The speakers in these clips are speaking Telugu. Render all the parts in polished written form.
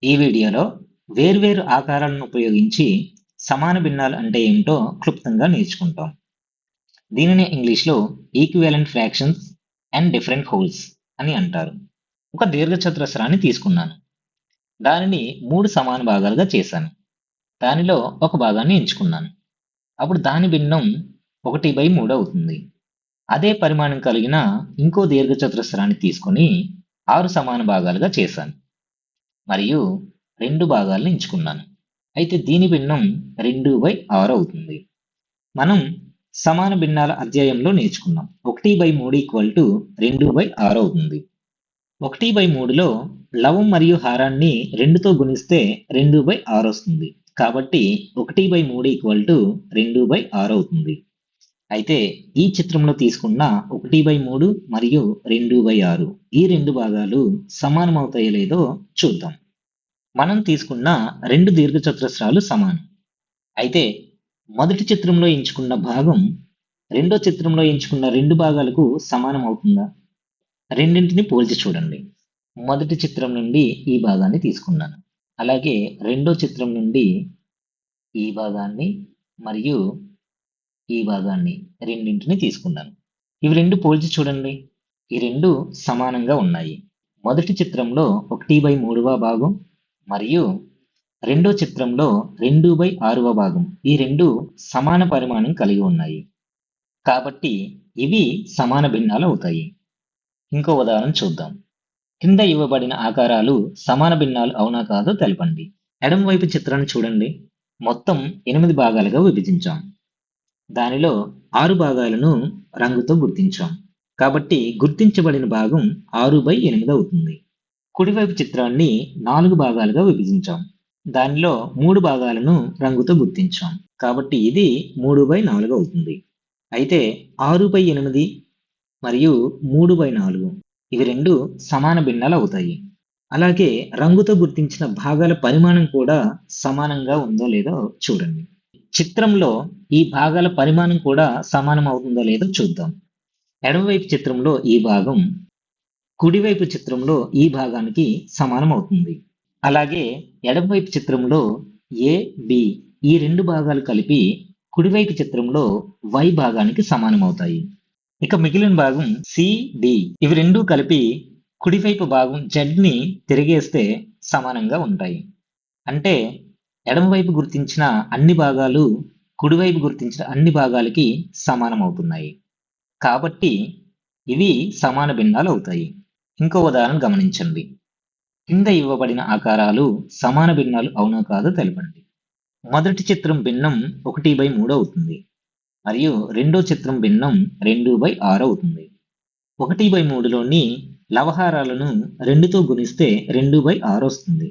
ఈ వీడియోలో వేర్వేరు ఆకారాలను ఉపయోగించి సమాన భిన్నాలు అంటే ఏమిటో క్లుప్తంగా నేర్చుకుంటాం. దీనిని ఇంగ్లీష్లో equivalent fractions and different holes అని అంటారు. ఒక దీర్ఘచతురస్రాన్ని తీసుకున్నాను. దానిని 3 సమాన భాగాలుగా చేశాను. దానిలో ఒక భాగాన్ని ఎంచుకున్నాను. అప్పుడు దాని భిన్నం 1/3 అవుతుంది. అదే పరిమాణం కలిగిన ఇంకో దీర్ఘచతురస్రాన్ని తీసుకొని 6 సమాన భాగాలుగా చేశాను. మరియు 2 భాగాలను ఎంచుకున్నాను. అయితే దీని భిన్నం 2/6 అవుతుంది. మనం సమాన భిన్నాల అధ్యాయంలో నేర్చుకున్నాం. 1/3 2/6 అవుతుంది. 1/3లో లవం మరియు హారాన్ని 2తో గుణిస్తే 2/6 వస్తుంది. కాబట్టి 1/3 2/6 అవుతుంది. అయితే ఈ చిత్రంలో తీసుకున్న 1/3 మరియు 2/6 ఈ రెండు భాగాలు సమానమవుతాయో లేదో చూద్దాం. మనం తీసుకున్న 2 దీర్ఘచతురస్రాలు సమానం. అయితే మొదటి చిత్రంలో ఎంచుకున్న భాగం రెండో చిత్రంలో ఎంచుకున్న 2 భాగాలకు సమానం అవుతుందా? రెండింటిని పోల్చి చూడండి. మొదటి చిత్రం నుండి ఈ భాగాన్ని తీసుకున్నాను. అలాగే రెండో చిత్రం నుండి ఈ భాగాన్ని మరియు ఈ భాగాన్ని రెండింటిని తీసుకున్నాను. ఇవి రెండు పోల్చి చూడండి. ఈ రెండు సమానంగా ఉన్నాయి. మొదటి చిత్రంలో 1/3వ భాగం మరియు రెండో చిత్రంలో 2/6వ భాగం ఈ రెండు సమాన పరిమాణం కలిగి ఉన్నాయి. కాబట్టి ఇవి సమాన భిన్నాలు అవుతాయి. ఇంకో ఉదాహరణ చూద్దాం. కింద ఇవ్వబడిన ఆకారాలు సమాన భిన్నాలు అవునా కాదో తెలపండి. ఎడమ వైపు చిత్రాన్ని చూడండి. మొత్తం 8 భాగాలుగా విభజించాం. దానిలో 6 భాగాలను రంగుతో గుర్తించాం. కాబట్టి గుర్తించబడిన భాగం 6/8 అవుతుంది. కుడివైపు చిత్రాన్ని 4 భాగాలుగా విభజించాం. దానిలో 3 భాగాలను రంగుతో గుర్తించాం. కాబట్టి ఇది 3/4 అవుతుంది. అయితే 6/8 మరియు 3/4 ఇవి రెండు సమాన భిన్నాలు అవుతాయి. అలాగే రంగుతో గుర్తించిన భాగాల పరిమాణం కూడా సమానంగా ఉందో లేదో చూడండి. చిత్రంలో ఈ భాగాల పరిమాణం కూడా సమానం అవుతుందో లేదో చూద్దాం. ఎడమవైపు చిత్రంలో ఈ భాగం కుడివైపు చిత్రంలో ఈ భాగానికి సమానం అవుతుంది. అలాగే ఎడమవైపు చిత్రంలో ఏ బి ఈ రెండు భాగాలు కలిపి కుడివైపు చిత్రంలో y భాగానికి సమానం అవుతాయి. ఇక మిగిలిన భాగం సిడి ఇవి రెండు కలిపి కుడివైపు భాగం z ని తిరిగేస్తే సమానంగా ఉంటాయి. అంటే ఎడమవైపు గుర్తించిన అన్ని భాగాలు కుడివైపు గుర్తించిన అన్ని భాగాలకి సమానం అవుతున్నాయి. కాబట్టి ఇవి సమాన భిన్నాలు అవుతాయి. ఇంకో ఉదాహరణ గమనించండి. కింద ఇవ్వబడిన ఆకారాలు సమాన భిన్నాలు అవునో కాదో తెలపండి. మొదటి చిత్రం భిన్నం 1/3 అవుతుంది మరియు రెండో చిత్రం భిన్నం 2/6 అవుతుంది. 1/3లోని లవహారాలను 2తో గుణిస్తే 2/6 వస్తుంది.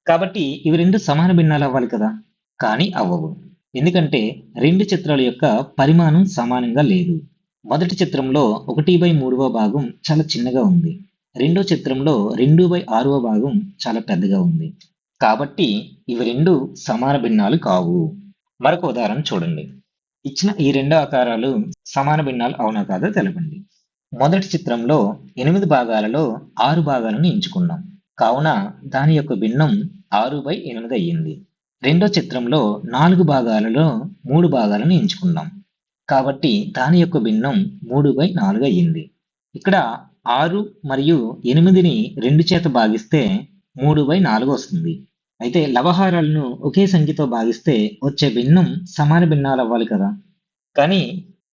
కాబట్టి ఇవి రెండు సమాన భిన్నాలు అవ్వాలి కదా, కానీ అవ్వవు. ఎందుకంటే రెండు చిత్రాల యొక్క పరిమాణం సమానంగా లేదు. మొదటి చిత్రంలో 1/3వ భాగం చాలా చిన్నగా ఉంది. రెండో చిత్రంలో 2/6వ భాగం చాలా పెద్దగా ఉంది. కాబట్టి ఇవి రెండు సమాన భిన్నాలు కావు. మరొక ఉదాహరణ చూడండి. ఇచ్చిన ఈ రెండు ఆకారాలు సమాన భిన్నాలు అవునా కాదో తెలపండి. మొదటి చిత్రంలో 8 భాగాలలో 6 భాగాలను ఎంచుకున్నాం. కావున దాని యొక్క భిన్నం 6/8 అయ్యింది. రెండో చిత్రంలో 4 భాగాలలో 3 భాగాలను ఎంచుకున్నాం. కాబట్టి దాని యొక్క భిన్నం 3/4 అయ్యింది. ఇక్కడ 6 మరియు 8ని 2 చేత భాగిస్తే 3/4 వస్తుంది. అయితే లవహారాలను ఒకే సంఖ్యతో భాగిస్తే వచ్చే భిన్నం సమాన భిన్నాలు అవ్వాలి కదా, కానీ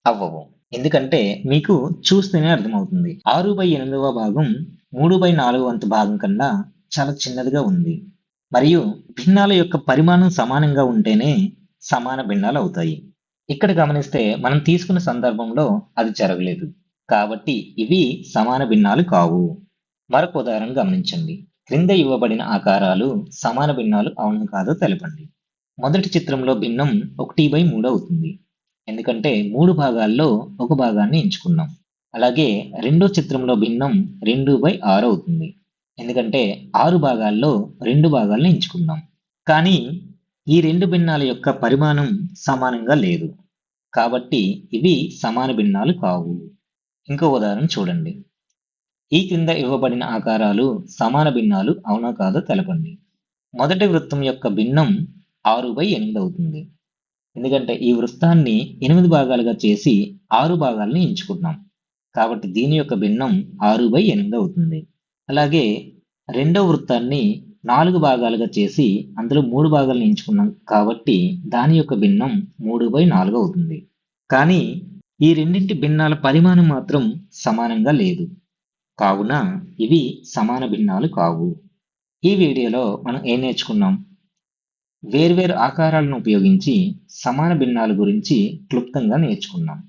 అవ్వవు. ఎందుకంటే మీకు చూస్తేనే అర్థమవుతుంది. 6/8వ భాగం 3/4 వంతు భాగం కన్నా చాలా చిన్నదిగా ఉంది. మరియు భిన్నాల యొక్క పరిమాణం సమానంగా ఉంటేనే సమాన భిన్నాలు అవుతాయి. ఇక్కడ గమనిస్తే మనం తీసుకున్న సందర్భంలో అది జరగలేదు. కాబట్టి ఇవి సమాన భిన్నాలు కావు. మరొక ఉదాహరణ గమనించండి. క్రింద ఇవ్వబడిన ఆకారాలు సమాన భిన్నాలు అవును కాదో తెలపండి. మొదటి చిత్రంలో భిన్నం 1/3 అవుతుంది. ఎందుకంటే 3 భాగాల్లో ఒక భాగాన్ని ఎంచుకున్నాం. అలాగే రెండో చిత్రంలో భిన్నం 2/6 అవుతుంది. ఎందుకంటే 6 భాగాల్లో 2 భాగాలను ఎంచుకున్నాం. కానీ ఈ రెండు భిన్నాల యొక్క పరిమాణం సమానంగా లేదు. కాబట్టి ఇవి సమాన భిన్నాలు కావు. ఇంకో ఉదాహరణ చూడండి. ఈ క్రింద ఇవ్వబడిన ఆకారాలు సమాన భిన్నాలు అవునా కాదో తెలపండి. మొదటి వృత్తం యొక్క భిన్నం 6/8 అవుతుంది. ఎందుకంటే ఈ వృత్తాన్ని 8 భాగాలుగా చేసి 6 భాగాలను ఎంచుకున్నాం. కాబట్టి దీని యొక్క భిన్నం 6/8 అవుతుంది. అలాగే రెండవ వృత్తాన్ని 4 భాగాలుగా చేసి అందులో 3 భాగాలను ఎంచుకున్నాం కాబట్టి దాని యొక్క భిన్నం 3/4 అవుతుంది. కానీ ఈ రెండింటి భిన్నాల పరిమాణం మాత్రం సమానంగా లేదు. కావున ఇవి సమాన భిన్నాలు కావు. ఈ వీడియోలో మనం ఏం నేర్చుకున్నాం? వేర్వేరు ఆకారాలను ఉపయోగించి సమాన భిన్నాల గురించి క్లుప్తంగా నేర్చుకున్నాం.